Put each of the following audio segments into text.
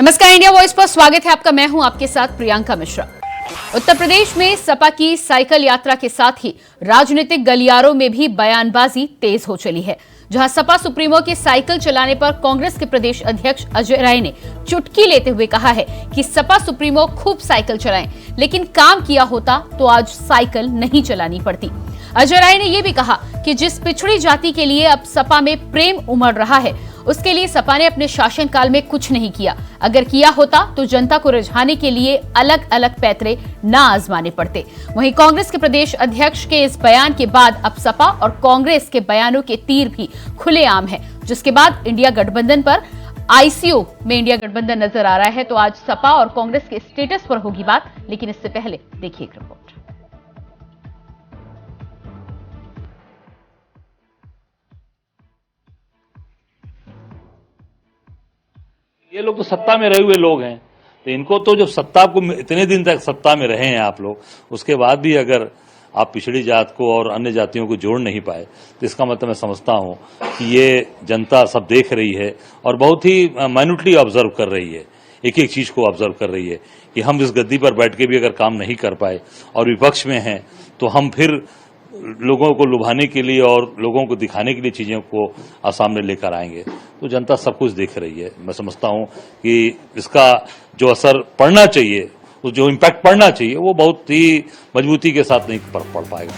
नमस्कार, India voice पर स्वागत है आपका। मैं हूं आपके साथ प्रियंका मिश्रा। उत्तर प्रदेश में सपा की साइकिल यात्रा के साथ ही राजनीतिक गलियारों में भी बयानबाजी तेज हो चली है, जहां सपा सुप्रीमो के साइकिल चलाने पर कांग्रेस के प्रदेश अध्यक्ष अजय राय ने चुटकी लेते हुए कहा है कि सपा सुप्रीमो खूब साइकिल चलाएं, लेकिन काम किया होता तो आज साइकिल नहीं चलानी पड़ती। अजय राय ने यह भी कहा कि जिस पिछड़ी जाति के लिए अब सपा में प्रेम उमड़ रहा है, उसके लिए सपा ने अपने शासनकाल में कुछ नहीं किया। अगर किया होता तो जनता को रिझाने के लिए अलग अलग पैतरे न आजमाने पड़ते। वहीं कांग्रेस के प्रदेश अध्यक्ष के इस बयान के बाद अब सपा और कांग्रेस के बयानों के तीर भी खुलेआम है, जिसके बाद इंडिया गठबंधन पर आईसीओ में इंडिया गठबंधन नजर आ रहा है। तो आज सपा और कांग्रेस के स्टेटस पर होगी बात, लेकिन इससे पहले देखिए एक रिपोर्ट। ये लोग तो सत्ता में रहे हुए लोग हैं, तो इनको तो जब सत्ता को इतने दिन तक सत्ता में रहे हैं आप लोग, उसके बाद भी अगर आप पिछड़ी जात को और अन्य जातियों को जोड़ नहीं पाए, तो इसका मतलब मैं समझता हूं कि ये जनता सब देख रही है और बहुत ही माइन्यूटली ऑब्जर्व कर रही है, एक एक चीज को ऑब्जर्व कर रही है कि हम इस गद्दी पर बैठ के भी अगर काम नहीं कर पाए और विपक्ष में हैं, तो हम फिर लोगों को लुभाने के लिए और लोगों को दिखाने के लिए चीजों को सामने लेकर आएंगे। तो जनता सब कुछ देख रही है। मैं समझता हूं कि इसका जो असर पड़ना चाहिए, जो इम्पैक्ट पड़ना चाहिए, वो बहुत ही मजबूती के साथ नहीं पड़ पाएगा।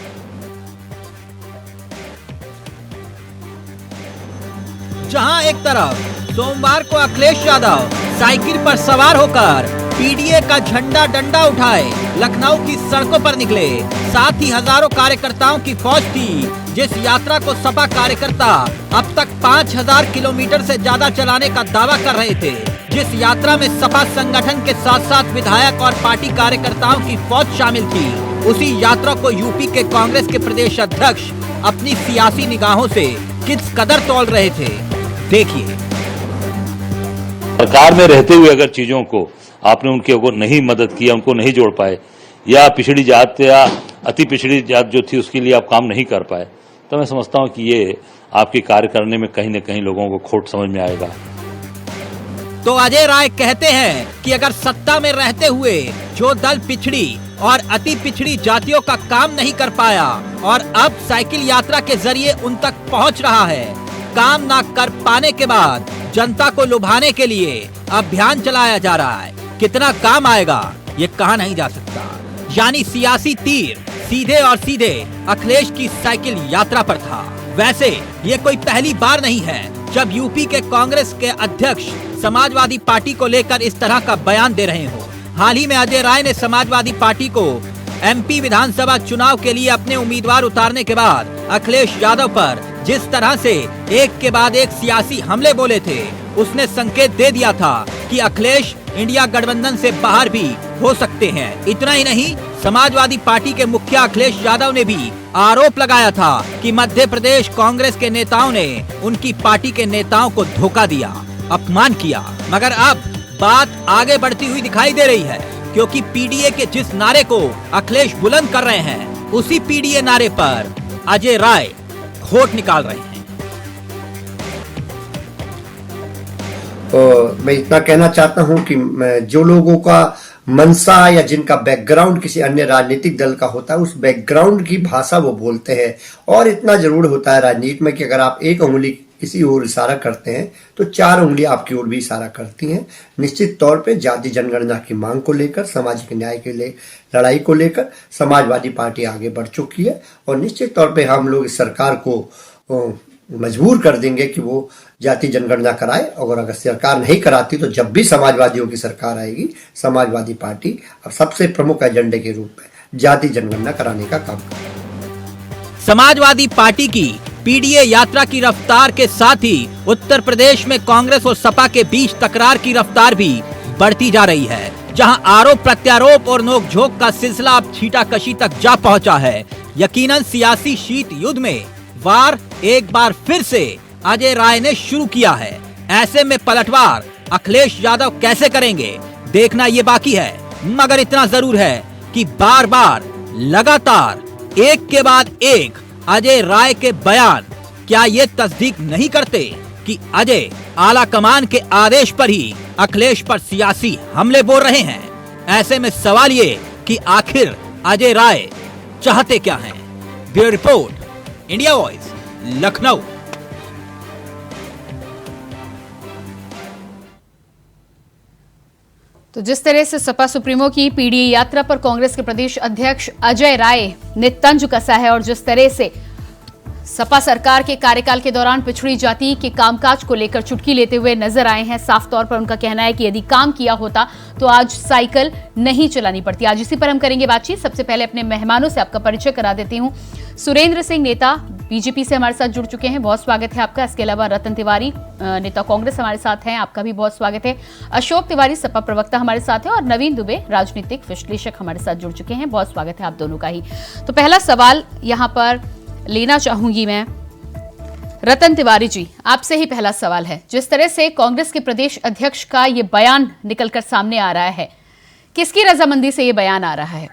जहां एक तरफ सोमवार को अखिलेश यादव साइकिल पर सवार होकर पीडीए का झंडा डंडा उठाए लखनऊ की सड़कों पर निकले, साथ ही हजारों कार्यकर्ताओं की फौज थी, जिस यात्रा को सपा कार्यकर्ता अब तक 5000 किलोमीटर से ज्यादा चलाने का दावा कर रहे थे। जिस यात्रा में सपा संगठन के साथ साथ विधायक और पार्टी कार्यकर्ताओं की फौज शामिल थी, उसी यात्रा को यूपी के कांग्रेस के प्रदेश अध्यक्ष अपनी सियासी निगाहों से किस कदर तौल रहे थे, देखिए। सरकार में रहते हुए अगर चीजों को आपने उनके को नहीं मदद किया, उनको नहीं जोड़ पाए, या पिछड़ी जात या अति पिछड़ी जात जो थी उसके लिए आप काम नहीं कर पाए, तो मैं समझता हूं कि ये आपके कार्य करने में कहीं न कहीं लोगों को खोट समझ में आएगा। तो अजय राय कहते हैं कि अगर सत्ता में रहते हुए जो दल पिछड़ी और अति पिछड़ी जातियों का काम नहीं कर पाया और अब साइकिल यात्रा के जरिए उन तक पहुंच रहा है, काम ना कर पाने के बाद जनता को लुभाने के लिए अभियान चलाया जा रहा है, कितना काम आएगा ये कहा नहीं जा सकता। यानी सियासी तीर सीधे और सीधे अखिलेश की साइकिल यात्रा पर था। वैसे ये कोई पहली बार नहीं है जब यूपी के कांग्रेस के अध्यक्ष समाजवादी पार्टी को लेकर इस तरह का बयान दे रहे हो। हाल ही में अजय राय ने समाजवादी पार्टी को एमपी विधानसभा चुनाव के लिए अपने उम्मीदवार उतारने के बाद अखिलेश यादव पर जिस तरह से एक के बाद एक सियासी हमले बोले थे, उसने संकेत दे दिया था कि अखिलेश इंडिया गठबंधन से बाहर भी हो सकते हैं। इतना ही नहीं, समाजवादी पार्टी के मुखिया अखिलेश यादव ने भी आरोप लगाया था कि मध्य प्रदेश कांग्रेस के नेताओं ने उनकी पार्टी के नेताओं को धोखा दिया, अपमान किया। मगर अब बात आगे बढ़ती हुई दिखाई दे रही है, क्योंकि पीडीए के जिस नारे को अखिलेश बुलंद कर रहे हैं, उसी पीडीए नारे पर अजय राय खोट निकाल रहे हैं। मैं इतना कहना चाहता हूं कि जो लोगों का मनसा या जिनका बैकग्राउंड किसी अन्य राजनीतिक दल का होता है, उस बैकग्राउंड की भाषा वो बोलते हैं। और इतना जरूर होता है राजनीति में कि अगर आप एक उंगली किसी ओर इशारा करते हैं तो 4 उंगलियां आपकी ओर भी इशारा करती हैं। निश्चित तौर पे जाति जनगणना की मांग को लेकर, सामाजिक न्याय के लिए लड़ाई को लेकर समाजवादी पार्टी आगे बढ़ चुकी है और निश्चित तौर पे हम लोग इस सरकार को मजबूर कर देंगे कि वो जाति जनगणना कराए। और अगर सरकार नहीं कराती तो जब भी समाजवादियों की सरकार आएगी, समाजवादी पार्टी अब सबसे प्रमुख एजेंडे के रूप में जाति जनगणना कराने का काम करेगी। समाजवादी पार्टी की पीडीए यात्रा की रफ्तार के साथ ही उत्तर प्रदेश में कांग्रेस और सपा के बीच तकरार की रफ्तार भी बढ़ती जा रही है, जहां आरोप प्रत्यारोप और नोकझोंक का सिलसिला अब छींटाकशी तक जा पहुंचा है। यकीनन सियासी शीत युद्ध में वार एक बार फिर से अजय राय ने शुरू किया है। ऐसे में पलटवार अखिलेश यादव कैसे करेंगे, देखना ये बाकी है। मगर इतना जरूर है कि बार बार लगातार एक के बाद एक अजय राय के बयान क्या ये तस्दीक नहीं करते कि अजय आला कमान के आदेश पर ही अखिलेश पर सियासी हमले बोल रहे हैं। ऐसे में सवाल ये कि आखिर अजय राय चाहते क्या हैं? Bureau report, India voice, Lucknow. तो जिस तरह से सपा सुप्रीमो की पीडीए यात्रा पर कांग्रेस के प्रदेश अध्यक्ष अजय राय ने तंज कसा है और जिस तरह से सपा सरकार के कार्यकाल के दौरान पिछड़ी जाति के कामकाज को लेकर चुटकी लेते हुए नजर आए हैं, साफ तौर पर उनका कहना है कि यदि काम किया होता तो आज साइकिल नहीं चलानी पड़ती। आज इसी पर हम करेंगे बातचीत। सबसे पहले अपने मेहमानों से आपका परिचय करा देती हूं। सुरेंद्र सिंह नेता बीजेपी से हमारे साथ जुड़ चुके हैं, बहुत स्वागत है आपका। इसके अलावा रतन तिवारी नेता कांग्रेस हमारे साथ हैं, आपका भी बहुत स्वागत है। अशोक तिवारी सपा प्रवक्ता हमारे साथ है और नवीन दुबे राजनीतिक विश्लेषक हमारे साथ जुड़ चुके हैं, बहुत स्वागत है आप दोनों का ही। तो पहला सवाल यहां पर लेना चाहूंगी मैं रतन तिवारी जी, आपसे ही पहला सवाल है। जिस तरह से कांग्रेस के प्रदेश अध्यक्ष का ये बयान निकलकर सामने आ रहा है, किसकी रजामंदी से ये बयान आ रहा है?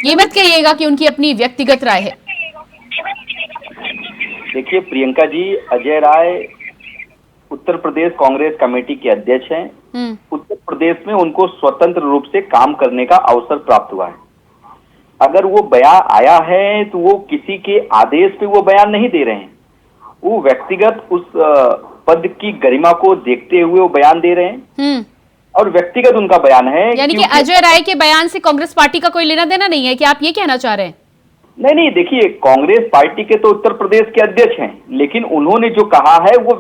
ये मत कहिएगा कि उनकी अपनी व्यक्तिगत राय है। देखिए प्रियंका जी, अजय राय उत्तर प्रदेश कांग्रेस कमेटी के अध्यक्ष हैं। उत्तर प्रदेश में उनको स्वतंत्र रूप से काम करने का अवसर प्राप्त हुआ है। अगर वो बयान आया है तो वो किसी के आदेश पे वो बयान नहीं दे रहे हैं, वो व्यक्तिगत उस पद की गरिमा को देखते हुए वो बयान दे रहे हैं और व्यक्तिगत उनका बयान है। यानी कि अजय राय के बयान से कांग्रेस पार्टी का कोई लेना देना नहीं है, कि आप ये कहना चाह रहे हैं? नहीं, देखिए कांग्रेस पार्टी के तो उत्तर प्रदेश के अध्यक्ष हैं, लेकिन उन्होंने जो कहा है वो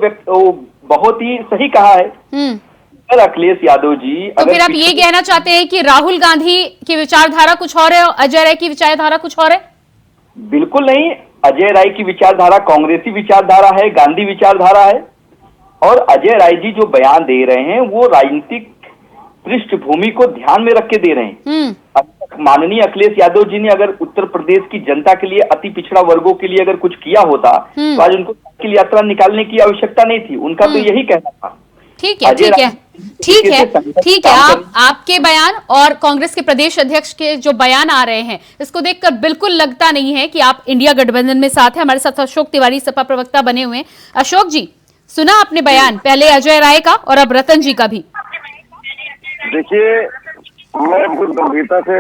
बहुत ही सही कहा है। अगर अखिलेश यादव जी, तो फिर आप ये कहना चाहते हैं कि राहुल गांधी की विचारधारा कुछ और है और अजय राय की विचारधारा कुछ और है? बिल्कुल नहीं, अजय राय की विचारधारा कांग्रेसी विचारधारा है, गांधी विचारधारा है। और अजय राय जी जो बयान दे रहे हैं वो राजनीतिक पृष्ठभूमि को ध्यान में रख के दे रहे हैं। माननीय अखिलेश यादव जी ने अगर उत्तर प्रदेश की जनता के लिए, अति पिछड़ा वर्गों के लिए अगर कुछ किया होता तो आज उनको साइकिल यात्रा निकालने की आवश्यकता नहीं थी। उनका तो यही कहना था। ठीक है। आपके बयान और कांग्रेस के प्रदेश अध्यक्ष के जो बयान आ रहे हैं, इसको देखकर बिल्कुल लगता नहीं है कि आप इंडिया गठबंधन में साथ हैं। हमारे साथ अशोक तिवारी सपा प्रवक्ता बने हुए हैं। अशोक जी, सुना आपने बयान, पहले अजय राय का और अब रतन जी का भी? देखिए, मैं बहुत गंभीरता से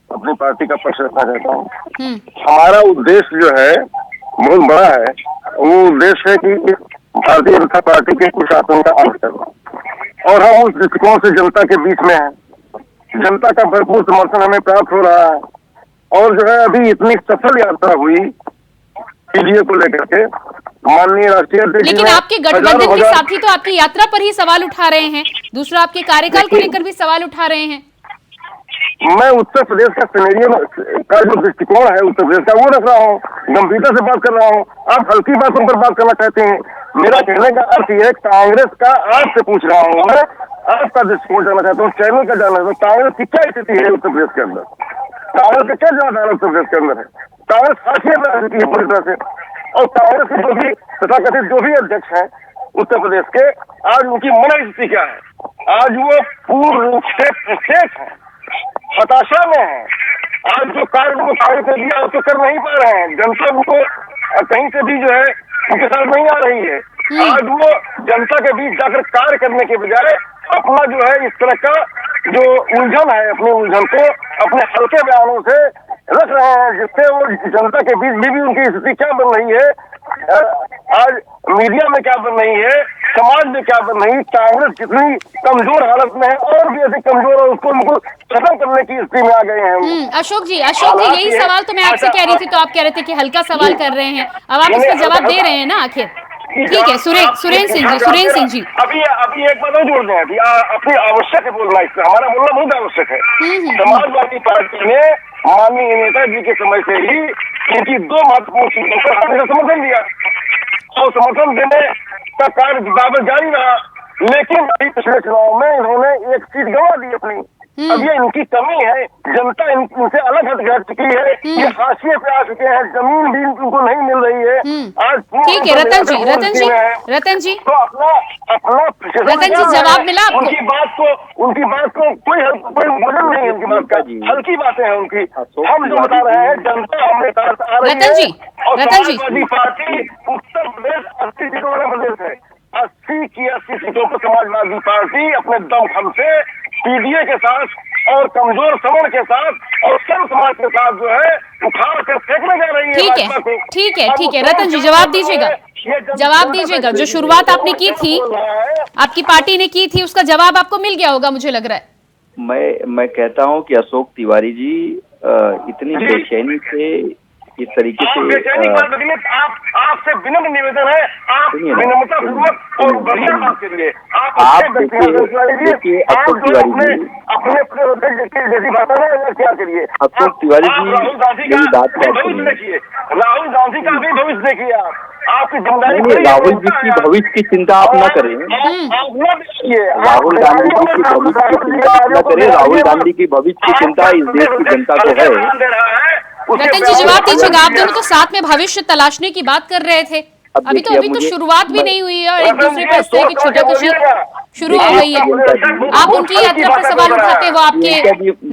अपनी पार्टी का पक्ष रखना चाहता हूँ। हमारा उद्देश्य जो है बहुत बड़ा है। वो उद्देश्य है कि भारतीय जनता पार्टी के कुशासन का अंत करना, और हम उस दृष्टिकोण से जनता के बीच में हैं। जनता का भरपूर समर्थन हमें प्राप्त हो रहा है और जो है अभी इतनी सफल यात्रा हुई पीडीए को लेकर के, माननीय राष्ट्रीय अध्यक्ष। लेकिन आपके गठबंधन के साथी तो आपकी यात्रा पर ही सवाल उठा रहे हैं, दूसरा आपके कार्यकाल को लेकर भी सवाल उठा रहे हैं। मैं उत्तर प्रदेश का सिनेरियो का जो दृष्टिकोण है उत्तर प्रदेश का, वो रख रहा हूँ, गंभीरता से बात कर रहा हूँ। आप हल्की बातों पर बात करना चाहते हैं। मेरा कहने का अर्थ यह है, कांग्रेस का आपसे पूछ रहा हूँ, मैं आपका दृष्टिकोण जानना चाहता हूँ, चैनल का जानना चाहता हूँ। कांग्रेस की क्या स्थिति है उत्तर प्रदेश के अंदर? कांग्रेस का क्या जनाधार उत्तर प्रदेश के अंदर है? कांग्रेस हाशिए पर आ चुकी है पूरी तरह से। और कांग्रेस के जो भी तथाकथित जो भी अध्यक्ष हैं उत्तर प्रदेश के, आज उनकी मन स्थिति क्या है? आज वो पूर्ण रूप से फ्रस्ट्रेट है, हताशा में है। आज जो कार्य उनको कार्य कर दिया उसको कर नहीं पा रहे हैं। जनता उनको कहीं से भी जो है उनके साथ नहीं आ रही है। आज वो जनता के बीच जाकर कार्य करने के बजाय अपना जो है इस तरह का जो उलझन है, अपने उलझन को अपने हल्के बयानों से रख रहे हैं, जिससे वो जनता के बीच भी उनकी स्थिति क्या बन रही है, आज मीडिया में क्या बन रही है, समाज में क्या बन रही है, कांग्रेस कितनी कमजोर हालत में है और भी अधिक कमजोर है, उसको उनको खत्म करने की स्थिति में आ गए हैं। अशोक जी, यही सवाल तो मैं आपसे कह रही थी, तो आप कह रहे थे कि हल्का सवाल कर रहे हैं, अब आप इसका जवाब दे रहे हैं ना आखिर। ठीक है, सुरेंद्र सिंह जी अभी एक बात और जोड़ दें, अभी अपनी आवश्यक है बोलना, इससे हमारा बोलना बहुत आवश्यक है। समाजवादी पार्टी ने माननीय नेताजी के समय से ही इनकी दो महत्वपूर्ण चीजों पर हमेशा समर्थन दिया और समर्थन देने का कार्य बराबर जारी रहा। लेकिन अभी पिछले चुनाव में इन्होंने एक सीट गंवा दी अपनी, अब ये इनकी कमी है, जनता इनसे अलग हट चुकी है, ये हाशिए पे आ चुके हैं, जमीन भी इनको नहीं मिल रही है। आज ठीक है रतन जी, रतन जी तो अपना रतन जी जवाब मिला आपको? उनकी बात को कोई वजन नहीं है, उनकी बात का हल्की बातें हैं उनकी। हम जो बता रहे हैं, जनता हमने रतन जी, समाजवादी पार्टी उत्तर प्रदेश 80 सीटों वाला प्रदेश है, 80 की 80 सीटों पर समाजवादी पार्टी अपने दमखम से पीडीए के साथ और कमजोर समण के साथ और सर्व समाज के साथ जो है उखाड़ कर फेंकने जा रही है। ठीक है रतन जी जवाब दीजिएगा। जो शुरुआत आपने की थी, आपकी पार्टी ने की थी, उसका जवाब आपको मिल गया होगा मुझे लग रहा है। मैं कहता हूं कि अशोक तिवारी जी इतनी बेचैनी से इस तरीके से आपसे विनम्र निवेदन है, आप विनम्रता पूर्वक और बढ़िया बात करिए। आप देखिए अशोक तिवारी जी अपने जैसी बात है ना, क्या करिए अशोक तिवारी जी, राहुल गांधी का भविष्य देखिए, राहुल गांधी का भी भविष्य देखिए। आपकी जिम्मेदारी राहुल जी की भविष्य की चिंता आप न करें, राहुल गांधी जी की भविष्य की चिंता आप न करें, राहुल गांधी की भविष्य की चिंता इस देश की जनता को है। रतन जी जवाब दीजिएगा। आप दोनों तो साथ में भविष्य तलाशने की बात कर रहे थे, अभी तो शुरुआत भी नहीं हुई है और एक दूसरे पर इस तरह की छुटाकशी शुरू हो गई है। आप उनकी यात्रा पर सवाल उठाते हैं, वो आपके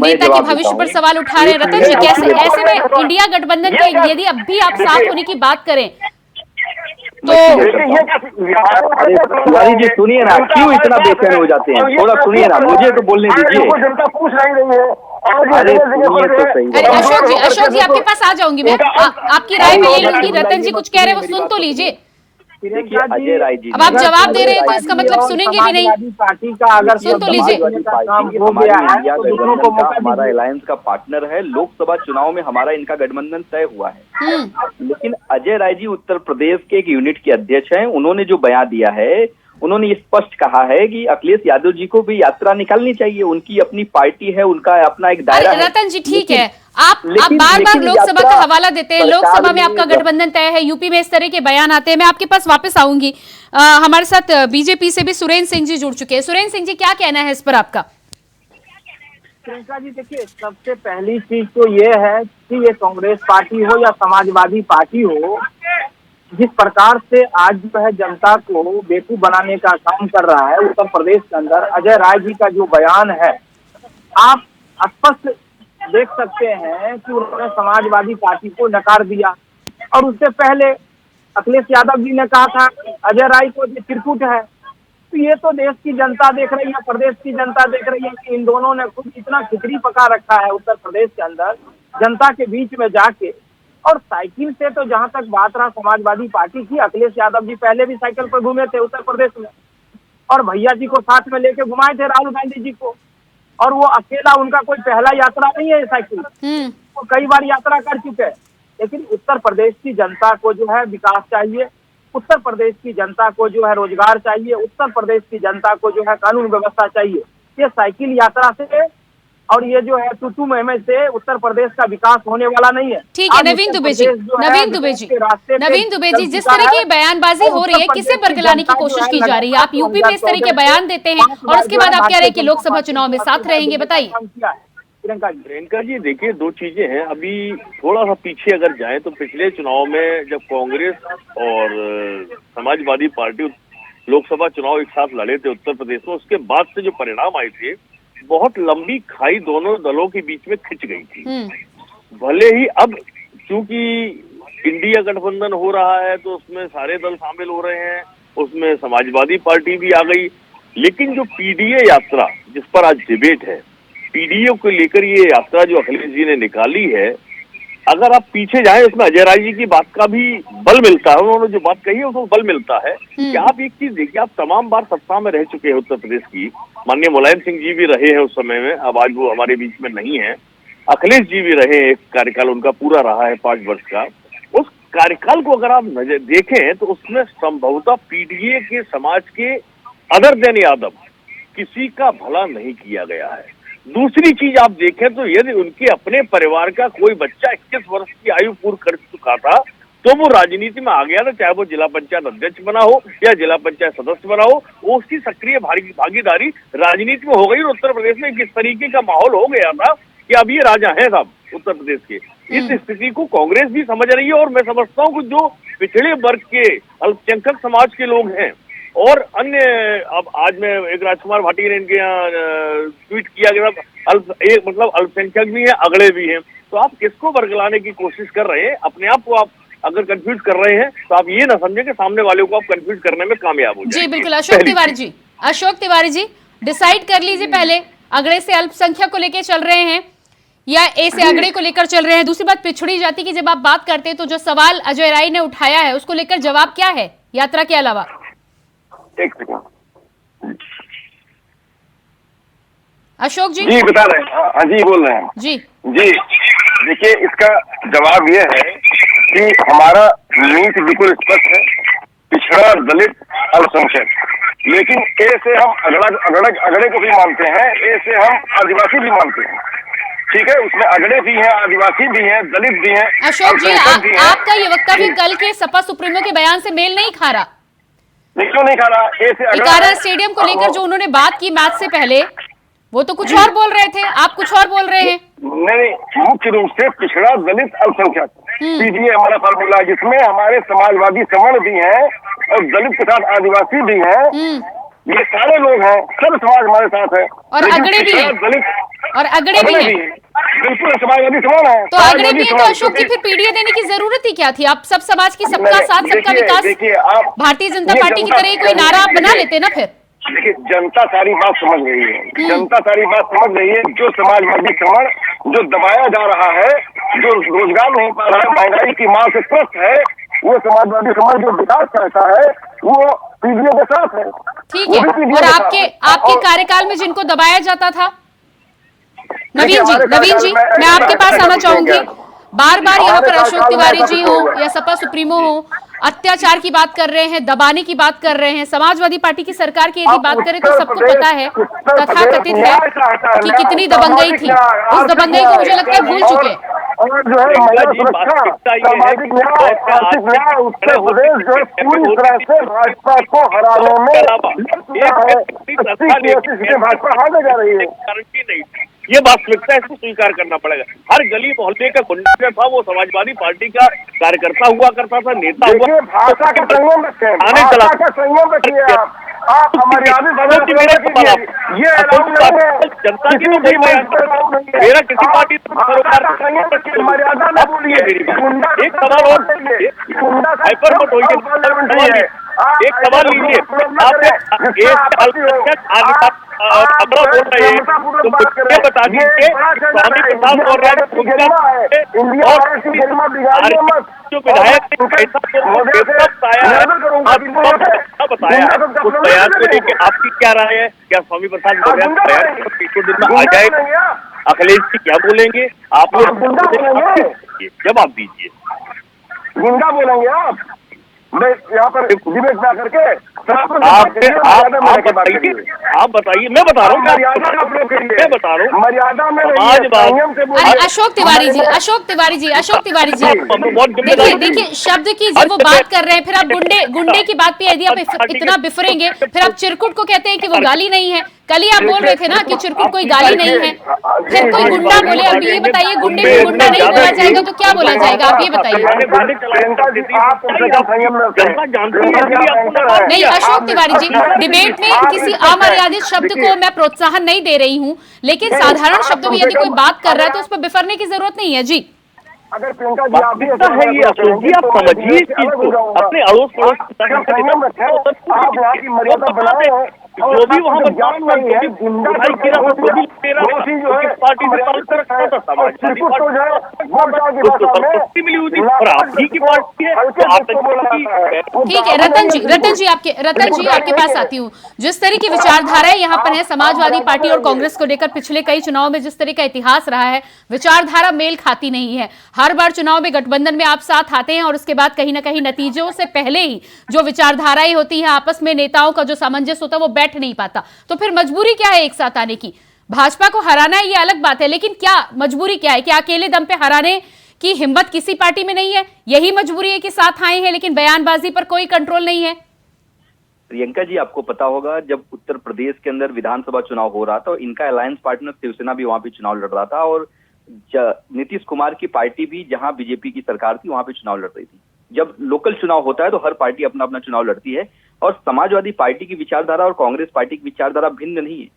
नेता के भविष्य पर सवाल उठा रहे हैं। रतन जी कैसे ऐसे में इंडिया गठबंधन के यदि अब भी आप साथ होने की बात करें तो तिवारी जी सुनिए ना, क्यों इतना बेचैन हो जाते हैं, थोड़ा सुनिए ना, मुझे तो बोलने दीजिए। जनता पूछ नहीं रही है। अरे सुनिए तो सही। अरे अशोक जी आपके पास आ जाऊंगी मैं, आपकी राय में ये लूंगी। रतन जी कुछ कह रहे हैं वो सुन तो लीजिए। देखिए अजय राय जी, अब आप जवाब दे रहे हैं तो इसका मतलब सुनेंगे भी नहीं। पार्टी का अगर सुन तो लीजिए। हमारा अलायंस का पार्टनर है, लोकसभा चुनाव में हमारा इनका गठबंधन तय हुआ है। लेकिन अजय राय जी उत्तर प्रदेश के एक यूनिट के अध्यक्ष हैं, उन्होंने जो बयान दिया है, उन्होंने स्पष्ट कहा है कि अखिलेश यादव जी को भी यात्रा निकालनी चाहिए, उनकी अपनी पार्टी है, उनका अपना एक दायरा है। रतन जी ठीक है, आप बार बार लोकसभा का हवाला देते हैं, लोकसभा में आपका गठबंधन तय है, यूपी में इस तरह के बयान आते हैं। मैं आपके पास वापस आऊंगी। हमारे साथ बीजेपी से भी सुरेंद्र सिंह जी जुड़ चुके हैं। सुरेंद्र सिंह जी क्या कहना है इस पर आपका? प्रियंका जी देखिए, सबसे पहली चीज तो ये है कि ये कांग्रेस पार्टी हो या समाजवादी पार्टी हो, जिस प्रकार से आज जो है जनता को बेवकूफ बनाने का काम कर रहा है उत्तर प्रदेश के अंदर, अजय राय जी का जो बयान है, आप स्पष्ट देख सकते हैं कि उन्होंने समाजवादी पार्टी को नकार दिया। और उससे पहले अखिलेश यादव जी ने कहा था अजय राय को ये चिरकुट है। तो ये तो देश की जनता देख रही है, प्रदेश की जनता देख रही है कि इन दोनों ने खुद इतना खिचड़ी पका रखा है उत्तर प्रदेश के अंदर जनता के बीच में जाके। और साइकिल से तो जहां तक बात रहा समाजवादी पार्टी की, अखिलेश यादव जी पहले भी साइकिल पर घूमे थे उत्तर प्रदेश में और भैया जी को साथ में लेके घुमाए थे राहुल गांधी जी को। और वो अकेला उनका कोई पहला यात्रा नहीं है साइकिल, वो कई बार यात्रा कर चुके हैं। लेकिन उत्तर प्रदेश की जनता को जो है विकास चाहिए, उत्तर प्रदेश की जनता को जो है रोजगार चाहिए, उत्तर प्रदेश की जनता को जो है कानून व्यवस्था चाहिए। ये साइकिल यात्रा से और ये जो है टूटू मुहिम से उत्तर प्रदेश का विकास होने वाला नहीं है। ठीक है नवीन दुबे जी, जिस तरह की बयानबाजी हो रही है, किसे बरगलाने की कोशिश की जा रही है? आप यूपी में इस तरह के बयान देते हैं और उसके बाद आप कह रहे हैं कि लोकसभा चुनाव में साथ रहेंगे, बताइए। प्रियंका जी देखिए, दो चीजें हैं। अभी थोड़ा सा पीछे अगर जाएं तो पिछले चुनाव में जब कांग्रेस और समाजवादी पार्टी लोकसभा चुनाव एक साथ लड़े थे उत्तर प्रदेश में, उसके बाद से जो परिणाम आए थे, बहुत लंबी खाई दोनों दलों के बीच में खिंच गई थी। भले ही अब चूंकि इंडिया गठबंधन हो रहा है तो उसमें सारे दल शामिल हो रहे हैं, उसमें समाजवादी पार्टी भी आ गई, लेकिन जो पीडीए यात्रा जिस पर आज डिबेट है, पीडीए को लेकर ये यात्रा जो अखिलेश जी ने निकाली है, अगर आप पीछे जाएं उसमें अजय राय जी की बात का भी बल मिलता है। उन्होंने जो बात कही है उसको बल मिलता है कि आप एक चीज देखिए, आप तमाम बार सत्ता में रह चुके हैं उत्तर प्रदेश की, माननीय मुलायम सिंह जी भी रहे हैं उस समय में, अब आज वो हमारे बीच में नहीं है। अखिलेश जी भी रहे, एक कार्यकाल उनका पूरा रहा है 5 वर्ष का। उस कार्यकाल को अगर आप नजर देखें तो उसमें संभवतः पीडीए के समाज के अदर देन यादव किसी का भला नहीं किया गया है। दूसरी चीज आप देखें तो यदि उनके अपने परिवार का कोई बच्चा 21 वर्ष की आयु पूर्ण कर चुका था तो वो राजनीति में आ गया ना, चाहे वो जिला पंचायत अध्यक्ष बना हो या जिला पंचायत सदस्य बना हो, वो उसकी सक्रिय भागीदारी राजनीति में हो गई। और उत्तर प्रदेश में किस तरीके का माहौल हो गया था कि अब ये राजा हैं साहब उत्तर प्रदेश के। इस स्थिति को कांग्रेस भी समझ रही है और मैं समझता हूँ कि जो पिछड़े वर्ग के अल्पसंख्यक समाज के लोग हैं और अन्य, अब आज में एक राजकुमार भाटी ने इनके यहाँ ट्वीट किया गया, मतलब अल्पसंख्यक भी है, अगड़े भी हैं, तो आप किसको बरगलाने की कोशिश कर रहे हैं? अपने आप को आप अगर कंफ्यूज कर रहे हैं तो आप ये ना समझे कि सामने वाले को आप कंफ्यूज करने में कामयाब हो जाएंगे। जी बिल्कुल। अशोक तिवारी जी डिसाइड कर लीजिए पहले, अगड़े से अल्पसंख्यक को लेकर चल रहे हैं या ए से अगड़े को लेकर चल रहे हैं? दूसरी बात, पिछड़ी जाति की जब आप बात करते हैं तो जो सवाल अजय राय ने उठाया है उसको लेकर जवाब क्या है यात्रा के अलावा? एक सेकंड अशोक जी बता रहे हैं। हाँ जी बोल रहे हैं जी। देखिए, इसका जवाब यह है कि हमारा नीति बिल्कुल स्पष्ट है, पिछड़ा, दलित, अल्पसंख्यक। लेकिन ए से हम अगड़े को भी मानते हैं, ए से हम आदिवासी भी मानते हैं। ठीक है, उसमें अगड़े भी हैं, आदिवासी भी हैं, दलित भी हैं। अशोक जी आपका ये वक्तव्य कल के सपा सुप्रीमो के बयान से मेल नहीं खा रहा। क्यों नहीं खा रहा? ए से इकारा स्टेडियम को लेकर जो उन्होंने बात की मैच से पहले, वो तो कुछ और बोल रहे थे, आप कुछ और बोल रहे हैं। नहीं, मुख्य रूप से पिछड़ा, दलित, अल्पसंख्यक पीडीए हमारा फार्मूला, जिसमें हमारे समाजवादी सवर्ण भी हैं और दलित के साथ आदिवासी भी हैं। ये सारे लोग हैं, सब समाज हमारे साथ है। और अगड़े भी हैं, दलित और अगड़े भी हैं, बिल्कुल समाजवादी सवर्ण है। तो अगड़े भी हैं तो अशोक जी फिर पीडीए देने की जरूरत ही क्या थी? आप सब समाज की सबका साथ सबका विकास भारतीय जनता पार्टी की तरह कोई नारा आप बना लेते ना फिर। देखिए, जनता सारी बात समझ रही है, जनता सारी बात समझ रही है। जो समाजवादी सवर्ण जो दबाया जा रहा है, जो रोजगार नहीं पा रहा है, महंगाई की मार से त्रस्त है, वो समाजवादी समाज जो विकास चाहता है वो पीडीए के साथ है। ठीक है, और आपके कार्यकाल में जिनको दबाया जाता था? नवीन जी मैं आपके पास आना चाहूंगी। बार बार यहाँ पर अशोक तिवारी जी हो या सपा सुप्रीमो हो, अत्याचार की बात कर रहे हैं, दबाने की बात कर रहे हैं। समाजवादी पार्टी की सरकार की यदि बात करें तो सबको पता है, तथाकथित है कि कितनी दबंगई थी। उस दबंगई को मुझे लगता है भूल चुके हैं। और जो है महिला सुरक्षा, सामाजिक न्याय, आर्थिक न्याय, उत्तर प्रदेश जो है पूरी तरह से भाजपा को हराने में भाजपा हारने जा रही है। गारंटी नहीं, ये वास्तविकता है, इसको स्वीकार करना पड़ेगा। हर गली मोहल्ले का गुंडा जो था वो समाजवादी पार्टी का कार्यकर्ता हुआ करता था, नेता हुआ। भाषा का संयम रखें, भाषा का संयम रखिए। आप हमारी जनता की मेरा किसी पार्टी मर्यादा न बोलिए। एक सवाल और हाइपर मत होइए। एक सवाल लीजिए, अपना बोल रहे हैं तो मुझे बता दीजिए, स्वामी प्रसाद बोल रहे हैं जो विधायक बताया उस बयान को लेकर आपकी क्या राय है? क्या स्वामी प्रसाद बोल रहे हैं दिन में आ जाएगा? अखिलेश जी क्या बोलेंगे? आप लोग जवाब दीजिए। गुंडा बोलेंगे आप? मैं यहाँ पर डिबेट ना करके आप बताइए, मैं बता रहा हूँ, मैं बता रहा हूँ मर्यादा में अशोक तिवारी जी देखिए शब्द की जब वो बात कर रहे हैं, फिर आप गुंडे की बात पे यदि आप इतना बिफरेंगे, फिर आप चिरकुट को कहते हैं कि वो गाली नहीं है। कल ही आप बोल रहे थे ना कि चिरकुट कोई गाली नहीं है, फिर कोई गुंडा बोले। अब ये बताइए, गुंडे को गुंडा नहीं बोला जाएगा तो क्या बोला जाएगा? आप ये बताइए। नहीं अशोक तिवारी जी, डिबेट में किसी अमर्यादित शब्द को मैं प्रोत्साहन नहीं दे रही हूँ, लेकिन साधारण शब्दों में यदि कोई बात कर रहा है तो उस पर बिफरने की जरूरत नहीं है। जी अगर प्रियंका जी आप भी है, ये अशोक जी आप समझिए इस चीज को, अपने अड़ोस पड़ोस आप यहाँ की मर्यादा बनाए, जो भी वहाँ पर जान नहीं है, पार्टी और आप ही की पार्टी है। ठीक है रतन जी आपके पास आती हूँ। जिस तरह की विचारधारा यहाँ पर है समाजवादी पार्टी और कांग्रेस को लेकर, पिछले कई चुनाव में जिस तरह का इतिहास रहा है, विचारधारा मेल खाती नहीं है। हर बार चुनाव में गठबंधन में आप साथ आते हैं और उसके बाद कहीं ना कहीं नतीजों से पहले ही जो विचारधाराएं होती है, आपस में नेताओं का जो सामंजस्य होता है वो बैठ नहीं पाता। तो फिर मजबूरी क्या है एक साथ आने की? भाजपा को हराना है ये अलग बात है, लेकिन क्या मजबूरी क्या है? क्या अकेले दम पे हराने कि हिम्मत किसी पार्टी में नहीं है, यही मजबूरी है कि साथ आए हैं लेकिन बयानबाजी पर कोई कंट्रोल नहीं है? प्रियंका जी, आपको पता होगा जब उत्तर प्रदेश के अंदर विधानसभा चुनाव हो रहा था, इनका अलायंस पार्टनर शिवसेना भी वहां पे चुनाव लड़ रहा था, और नीतीश कुमार की पार्टी भी जहां बीजेपी की सरकार थी वहां पे चुनाव लड़ रही थी। जब लोकल चुनाव होता है तो हर पार्टी अपना अपना चुनाव लड़ती है, और समाजवादी पार्टी की विचारधारा और कांग्रेस पार्टी की विचारधारा भिन्न नहीं है।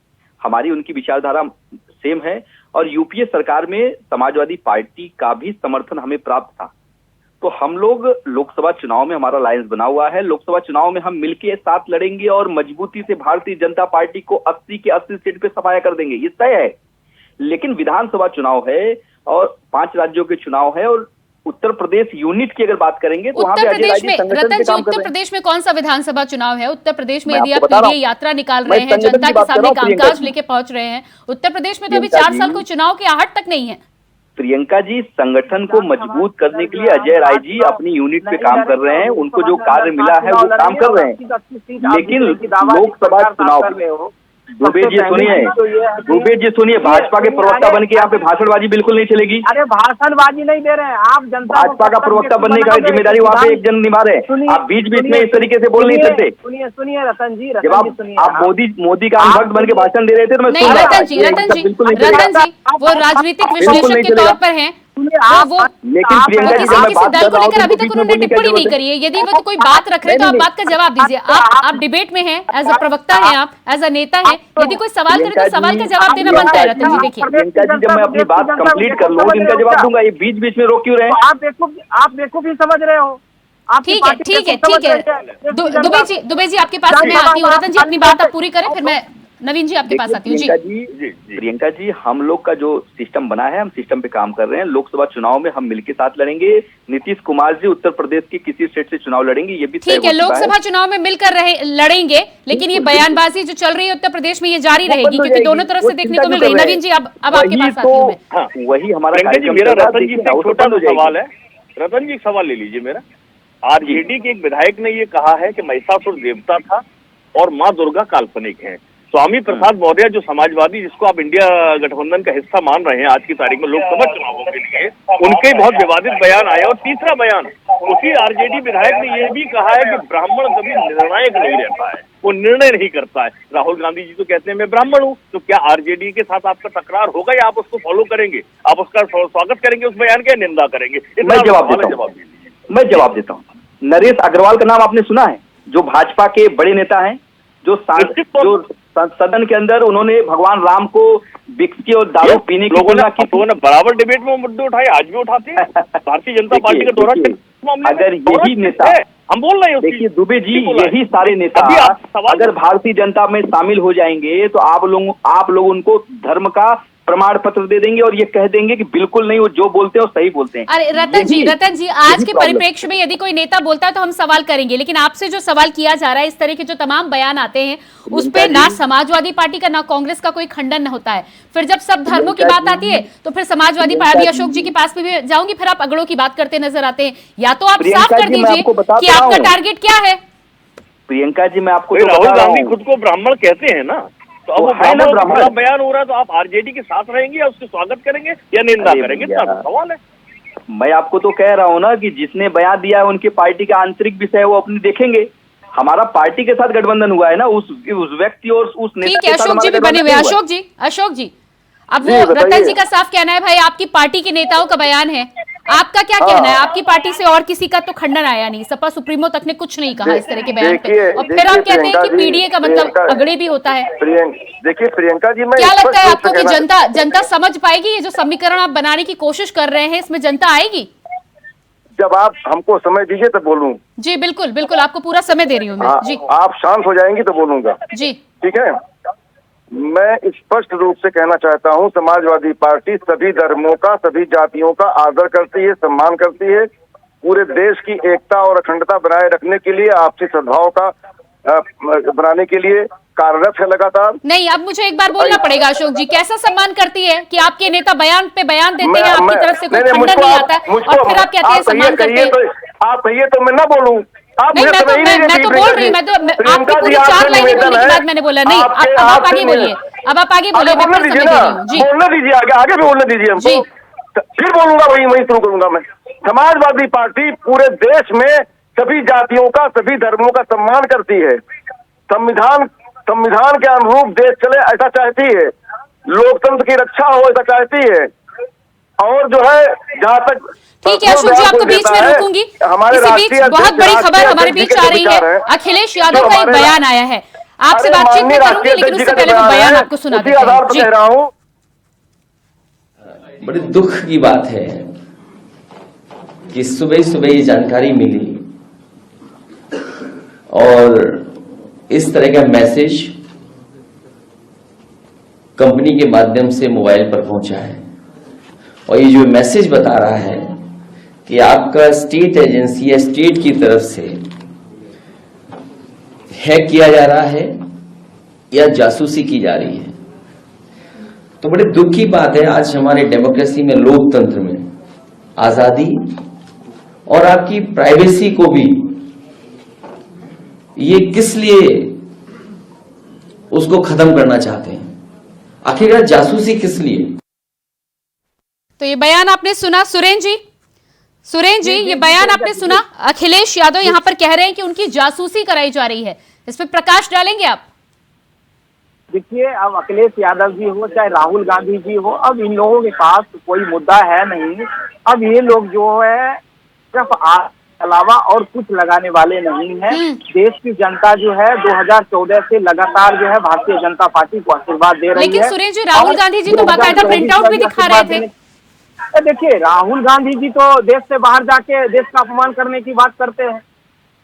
हमारी उनकी विचारधारा सेम है, और यूपीए सरकार में समाजवादी पार्टी का भी समर्थन हमें प्राप्त था। तो हम लोग लोकसभा चुनाव में हमारा अलायंस बना हुआ है, लोकसभा चुनाव में हम मिलके साथ लड़ेंगे और मजबूती से भारतीय जनता पार्टी को 80 के 80 सीट पे सफाया कर देंगे, ये तय है। लेकिन विधानसभा चुनाव है और 5 राज्यों के चुनाव है, और उत्तर प्रदेश यूनिट की अगर बात करेंगे तो उत्तर प्रदेश में रतन जी, उत्तर प्रदेश में कौन सा विधानसभा चुनाव है? उत्तर प्रदेश में यदि आप मीडिया यात्रा निकाल रहे हैं, जनता के सामने कामकाज लेके पहुंच रहे हैं, उत्तर प्रदेश में तो अभी 4 साल कोई चुनाव की आहट तक नहीं है। प्रियंका जी, संगठन को मजबूत करने के लिए अजय राय जी अपनी यूनिट पे काम कर रहे हैं, उनको जो कार्य मिला है वो काम कर रहे हैं। लेकिन लोकसभा चुनाव, दुबे जी सुनिए, भाजपा के प्रवक्ता बन के यहाँ पे भाषणबाजी बिल्कुल नहीं चलेगी। अरे भाषणबाजी नहीं दे रहे हैं आप, जनता भाजपा का प्रवक्ता बनने का जिम्मेदारी वहाँ पे एक जन निभा रहे हैं। आप बीच बीच में इस तरीके से बोल नहीं सकते। सुनिए रतन जी, जब आप मोदी का अनुभक्त बन के भाषण दे रहे थे तो मैं सुन रहा था। वो राजनीतिक विश्लेषक के तौर पर हैं, लेकिन प्रियंका जी, किसी दल को लेकर अभी तक उन्होंने टिप्पणी नहीं करी है। यदि वो कोई बात रख रहे तो आप बात का जवाब दीजिए। आप डिबेट में हैं, एज अ प्रवक्ता है, आप एज अ नेता है, यदि कोई सवाल करे तो सवाल का जवाब देना बनता है। रतन जी देखिए, प्रियंका जी, जब मैं अपनी बात कंप्लीट कर लूँ इनका जवाब दूंगा, ये बीच बीच में रोक क्यों रहे हैं? आप बेवकूफी समझ रहे हो। ठीक है। दुबे जी आपके पास मैं आती हूँ। रतन जी अपनी बात आप पूरी करें, फिर मैं नवीन जी आपके पास आती हूँ। प्रियंका जी, हम लोग का जो सिस्टम बना है, हम सिस्टम पे काम कर रहे हैं। लोकसभा चुनाव में हम मिलके साथ लड़ेंगे। नीतीश कुमार जी उत्तर प्रदेश के किसी स्टेट से चुनाव लड़ेंगे, ये भी ठीक है। लोकसभा चुनाव में मिलकर लड़ेंगे, लेकिन ये बयानबाजी जो चल रही है उत्तर प्रदेश में ये जारी रहेगी, क्योंकि दोनों तरफ से देखने को मिल रही है। नवीन जी अब आपके पास आती हूँ मैं। वही हमारा मेरा रतन जी से छोटा सवाल है। रतन जी, सवाल ले लीजिए मेरा। आरजेडी के एक विधायक ने ये कहा है कि महिषासुर देवता था और माँ दुर्गा काल्पनिक है। स्वामी प्रसाद मौर्य जो समाजवादी, जिसको आप इंडिया गठबंधन का हिस्सा मान रहे हैं आज की तारीख में लोकसभा चुनावों के लिए, उनके बहुत विवादित बयान आया। और तीसरा बयान, उसी आरजेडी विधायक ने यह भी कहा है कि ब्राह्मण कभी निर्णायक नहीं रहता है, वो निर्णय नहीं करता है। राहुल गांधी जी तो कहते हैं मैं ब्राह्मण हूँ, तो क्या आरजेडी के साथ आपका तकरार होगा या आप उसको फॉलो करेंगे? आप उसका स्वागत करेंगे उस बयान का, निंदा करेंगे? मैं जवाब देता हूँ। नरेश अग्रवाल का नाम आपने सुना है? जो भाजपा के बड़े नेता हैं, जो सदन के अंदर उन्होंने भगवान राम को विस्की और दारू पीने की लोगों ने बराबर डिबेट में मुद्दे उठाए, आज भी उठाते हैं। भारतीय जनता पार्टी का दोहरा अगर यही नेता, हम बोल रहे हैं, देखिए दुबे जी, यही सारे नेता अगर भारतीय जनता में शामिल हो जाएंगे तो आप लोग उनको धर्म का प्रमाण पत्र दे देंगे और ये कह देंगे कि बिल्कुल नहीं, वो जो बोलते हैं वो सही बोलते हैं। अरे रतन जी, आज के परिप्रेक्ष्य में यदि कोई नेता बोलता है तो हम सवाल करेंगे, लेकिन आपसे जो सवाल किया जा रहा है, इस तरह के जो तमाम बयान आते हैं, उस पे ना समाजवादी पार्टी का ना कांग्रेस का कोई खंडन होता है। फिर जब सब धर्मों की बात आती है तो फिर समाजवादी पार्टी, अशोक जी के पास भी जाऊंगी, फिर आप अगड़ों की बात करते नजर आते हैं। या तो आप साफ कर दीजिए कि आपका टारगेट क्या है। प्रियंका जी, मैं आपको, राहुल गांधी खुद को ब्राह्मण कहते हैं ना, तो अब वो बयान हो रहा है तो आप आरजेडी के साथ रहेंगे या उसके स्वागत करेंगे या निंदा करेंगे? सवाल है। मैं आपको तो कह रहा हूँ ना कि जिसने बयान दिया है उनकी पार्टी का आंतरिक विषय वो अपनी देखेंगे। हमारा पार्टी के साथ गठबंधन हुआ है ना, उस व्यक्ति और उस नेता के साथ। अशोक जी भी बने हुए। अशोक जी अब वो रतन जी का साफ कहना है भाई आपकी पार्टी के नेताओं का बयान है, आपका क्या कहना है? आपकी पार्टी से और किसी का तो खंडन आया नहीं, सपा सुप्रीमो तक ने कुछ नहीं कहा इस तरह के बयान पे, और फिर आप कहते हैं कि पीडीए का मतलब अगड़े भी होता है। देखिए प्रियंका जी, क्या लगता है आपको कि जनता समझ पाएगी? ये जो समीकरण आप बनाने की कोशिश कर रहे हैं, इसमें जनता आएगी? जब आप हमको समय दीजिए तो बोलूं। जी बिल्कुल, आपको पूरा समय दे रही हूँ मैं। जी, आप शांत हो जाएंगी तो बोलूंगा। जी ठीक है। मैं स्पष्ट रूप से कहना चाहता हूं, समाजवादी पार्टी सभी धर्मों का, सभी जातियों का आदर करती है, सम्मान करती है। पूरे देश की एकता और अखंडता बनाए रखने के लिए, आपसी सद्भाव का बनाने के लिए कार्यरत है लगातार। नहीं, अब मुझे एक बार बोलना पड़ेगा अशोक जी, कैसा सम्मान करती है कि आपके नेता बयान पे बयान देते हैं, आपकी तरफ से कोई खंडन नहीं आता है, और फिर आप कहते हैं सम्मान करते हैं। आप कहिए तो मैं ना बोलूं। नहीं, मैं तो बोल रही हूँ, आपकी पूरी 4 लाइनें बोलने के बाद मैंने बोला नहीं। अब आप आगे बोलिए, मैं फिर समय दे रही हूँ। जी, बोलने दीजिए, आगे भी बोलने दीजिए हमको। फिर बोलूंगा वही शुरू करूंगा मैं। समाजवादी पार्टी पूरे देश में सभी जातियों का, सभी धर्मों का सम्मान करती है। संविधान के अनुरूप देश चले ऐसा चाहती है। लोकतंत्र की रक्षा हो ऐसा चाहती है। और जो है जहाँ तक ठीक है अशोक जी, आपको बीच में रोकूंगी। इसी बीच बहुत बड़ी खबर हमारे बीच आ रही है। अखिलेश यादव का एक बयान आया है, आपसे बातचीत भी करूंगी, लेकिन उससे पहले वो बयान आपको सुना देते हैं। जी। कह रहा हूँ, बड़े दुख की बात है कि सुबह सुबह ये जानकारी मिली और इस तरह का मैसेज कंपनी के माध्यम से मोबाइल पर पहुंचा है। और ये जो मैसेज बता रहा है कि आपका स्टेट एजेंसी या स्टेट की तरफ से हैक किया जा रहा है या जासूसी की जा रही है। तो बड़े दुख की बात है, आज हमारे डेमोक्रेसी में, लोकतंत्र में आजादी और आपकी प्राइवेसी को भी ये किस लिए उसको खत्म करना चाहते हैं? आखिरकार जासूसी किस लिए? तो ये बयान आपने सुना सुरेंद्र जी, ये बयान आपने सुना। अखिलेश यादव यहां पर कह रहे हैं कि उनकी जासूसी कराई जा रही है, इस पर प्रकाश डालेंगे आप? देखिए, अब अखिलेश यादव जी हो चाहे राहुल गांधी जी हो, अब इन लोगों के पास कोई मुद्दा है नहीं। अब ये लोग जो है सिर्फ अलावा और कुछ लगाने वाले नहीं है। देश की जनता जो है 2014 से लगातार जो है भारतीय जनता पार्टी को आशीर्वाद दे रही है। लेकिन सुरेंद्र जी, राहुल गांधी जी तो बाकायदा प्रिंट आउट भी दिखा रहे थे। देखिए, राहुल गांधी जी तो देश से बाहर जाके देश का अपमान करने की बात करते हैं,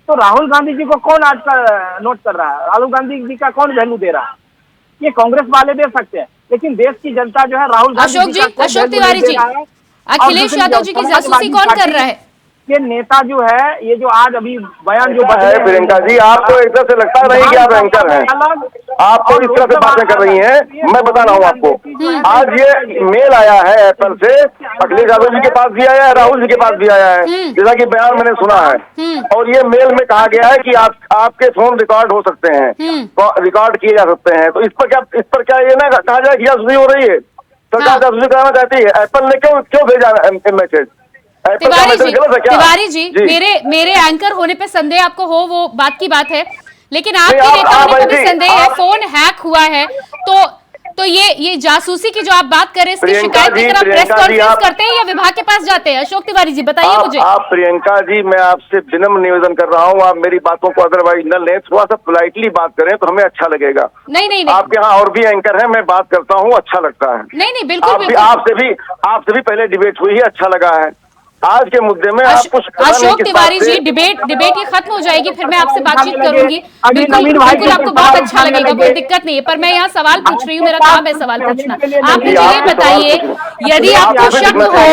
तो राहुल गांधी जी को कौन आज का नोट कर रहा है? राहुल गांधी जी का कौन वैल्यू दे रहा है? ये कांग्रेस वाले दे सकते हैं, लेकिन देश की जनता जो है राहुल गांधी अशोक तिवारी जी, अखिलेश यादव जी की जासूसी कौन कर रहा है? ये नेता जो है, ये जो आज अभी बयान जो है प्रियंका जी, आपको एक तरह से लगता नहीं कि आप एंकर हैं, आपको इस तरह से बातें कर रही हैं। मैं बता रहा हूँ आपको, आज ये मेल आया है एप्पल से, अखिलेश यादव जी के पास भी आया है, राहुल जी के पास भी आया है, जैसा कि बयान मैंने सुना है। और ये मेल में कहा गया है कि आपके फोन रिकॉर्ड हो सकते हैं, रिकॉर्ड किए जा सकते हैं। तो इस पर क्या ये ना कहा जाए कि जासूसी हो रही है? सरकार जासूसी कराना चाहती है। एप्पल ने क्यों भेजा मैसेज? तिवारी जी, मेरे एंकर होने पे संदेह आपको हो वो बात की बात है, लेकिन आपके नेता होने पे भी संदेह है। फोन हैक हुआ है तो ये जासूसी की जो आप बात कर रहे हैं, इसकी शिकायत लेकर आप प्रेस कॉन्फ्रेंस करते हैं या विभाग के पास जाते हैं? अशोक तिवारी जी बताइए मुझे। आप प्रियंका जी, मैं आपसे विनम्र निवेदन कर रहा हूँ, आप मेरी बातों को अदरवाइज न लें, थोड़ा सा पोलाइटली बात करें तो हमें अच्छा लगेगा। नहीं, आपके यहाँ और भी एंकर हैं, मैं बात करता हूँ, अच्छा लगता है। नहीं, बिल्कुल आपसे भी पहले डिबेट हुई है, अच्छा लगा है। आज के मुद्दे में आप कुछ अशोक तिवारी जी, डिबेट ये खत्म हो जाएगी, फिर मैं आपसे बातचीत करूंगी। बिल्कुल आपको बहुत अच्छा लगेगा, कोई दिक्कत नहीं है, पर मैं यहाँ सवाल पूछ रही हूँ, मेरा काम है सवाल पूछना। आप मुझे ये बताइए, यदि आपको शक हो,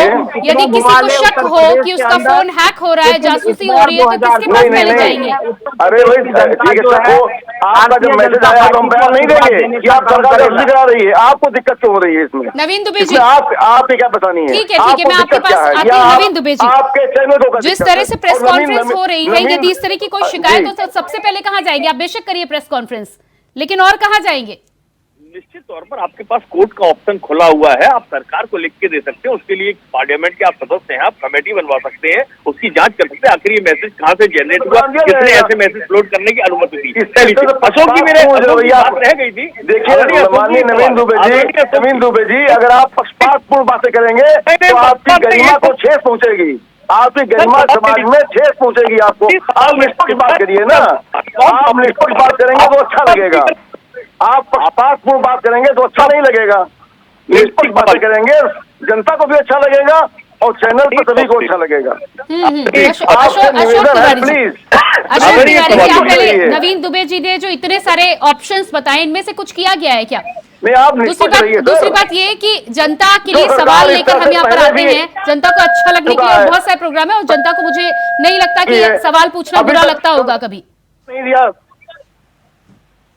यदि किसी को शक हो कि उसका फोन हैक हो रहा है, जासूसी हो रही है, तो किसके पास पहले जाएंगे? अरे भाई ठीक है, आपका जब मैसेज आया तो हम बयान नहीं देंगे कि आप सरकार जासूसी करा रही है। आपको दिक्कत क्यों हो रही है इसमें? नवीन दुबे जी, आपकी क्या बतानी है? ठीक है, मैं आपके पास आती हूँ। नवीन दुबे जी, आपके चैनल को जिस तरह से प्रेस कॉन्फ्रेंस हो रही है, यदि इस तरह की कोई शिकायत हो तो सबसे पहले कहाँ जाएंगे? आप बेशक करिए प्रेस कॉन्फ्रेंस, लेकिन और कहाँ जाएंगे? निश्चित तौर पर आपके पास कोर्ट का ऑप्शन खुला हुआ है, आप सरकार को लिख के दे सकते हैं। उसके लिए पार्लियामेंट के आप सदस्य हैं, आप कमेटी बनवा सकते हैं, उसकी जांच कर सकते हैं आखिर ये मैसेज कहाँ से जनरेट हुआ, किसने ऐसे मैसेज फ्लोट करने की अनुमति दी। अशोक जी, मेरे बात रह गई थी। देखिए माननीय नवीन दुबे जी, अगर आप पक्षपातपूर्ण बातें करेंगे तो आपकी गरिमा को ठेस पहुंचेगी, आपकी गरिमा समाज में ठेस पहुंचेगी आपको। आप निष्पक्ष बात करिए ना, आप निष्पक्ष बात करेंगे तो अच्छा लगेगा। आप पक्षपातपूर्ण बात करेंगे तो अच्छा नहीं लगेगा। निष्पक्ष बात करेंगे, जनता को भी अच्छा लगेगा और चैनल पर सभी को अच्छा लगेगा। आपसे निवेदन है प्लीज। नवीन दुबे जी ने जो इतने सारे ऑप्शंस बताए, इनमें से कुछ किया गया है क्या? नहीं, आप दूसरी बात ये है कि जनता के लिए सवाल लेकर हम यहाँ पर आते हैं, जनता को अच्छा लगने के लिए बहुत सारे प्रोग्राम है, और जनता को मुझे नहीं लगता कि सवाल पूछना बुरा लगता होगा कभी। नहीं दिया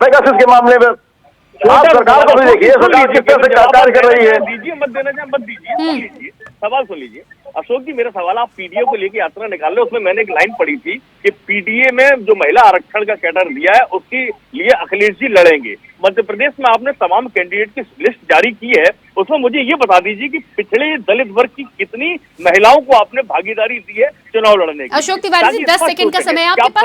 पेगासस के मामले में आप सरकार को भी देखिए, सरकार किस तरह से कार्य कर रही है। दीजिए, मत देना चाहे मत दीजिए, सवाल सुन लीजिए। अशोक जी, मेरा सवाल, आप पीडीए को लेकर यात्रा निकाल रहे, उसमें मैंने एक लाइन पढ़ी थी कि पीडीए में जो महिला आरक्षण का कैडर दिया है उसके लिए अखिलेश जी लड़ेंगे। मध्य प्रदेश में आपने तमाम कैंडिडेट की लिस्ट जारी की है, उसमें मुझे ये बता दीजिए कि पिछड़े दलित वर्ग की कितनी महिलाओं को आपने भागीदारी दी है चुनाव लड़ने की। अशोक तिवारी जी, 10 सेकंड का समय आपके पास।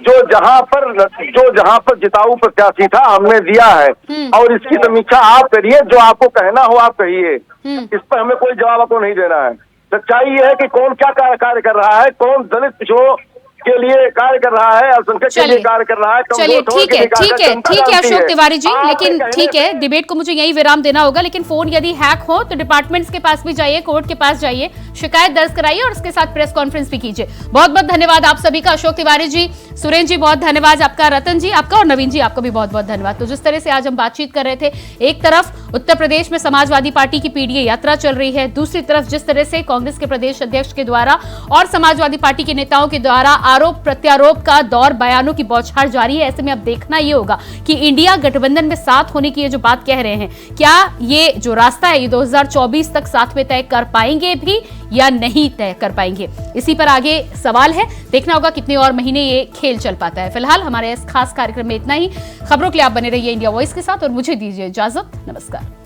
जो जहाँ पर जिताऊ प्रत्याशी था हमने दिया है, और इसकी समीक्षा आप करिए, जो आपको कहना हो आप कहिए, इस पर हमें कोई जवाब आपको नहीं देना है। सच्चाई ये है कि कौन क्या कार्य कर रहा है, कौन दलित पिछड़ों के लिए कार्य कर रहा है, अल्पसंख्यक के लिए कार्य कर रहा है। चलिए ठीक है अशोक तिवारी जी, लेकिन ठीक है, डिबेट को मुझे यही विराम देना होगा। लेकिन फोन यदि हैक हो तो डिपार्टमेंट्स के पास भी जाइए, कोर्ट के पास जाइए, शिकायत दर्ज कराइए और उसके साथ प्रेस कॉन्फ्रेंस भी कीजिए। बहुत बहुत धन्यवाद आप सभी का। अशोक तिवारी जी, सुरेंद्र जी बहुत धन्यवाद आपका, रतन जी आपका, और नवीन जी आपका भी बहुत बहुत धन्यवाद। तो जिस तरह से आज हम बातचीत कर रहे थे, एक तरफ उत्तर प्रदेश में समाजवादी पार्टी की पीडीए यात्रा चल रही है, दूसरी तरफ जिस तरह से कांग्रेस के प्रदेश अध्यक्ष के द्वारा और समाजवादी पार्टी के नेताओं के द्वारा आरोप प्रत्यारोप का दौर, बयानों की बौछार जारी है। ऐसे में अब देखना यह होगा कि इंडिया गठबंधन में साथ होने की ये जो बात कह रहे हैं, क्या ये जो रास्ता है ये 2024 तक साथ में तय कर पाएंगे भी या नहीं तय कर पाएंगे, इसी पर आगे सवाल है। देखना होगा कितने और महीने ये खेल चल पाता है। फिलहाल हमारे इस खास कार्यक्रम में इतना ही। खबरों के लिए आप बने रहिए इंडिया वॉइस के साथ और मुझे दीजिए इजाजत। नमस्कार।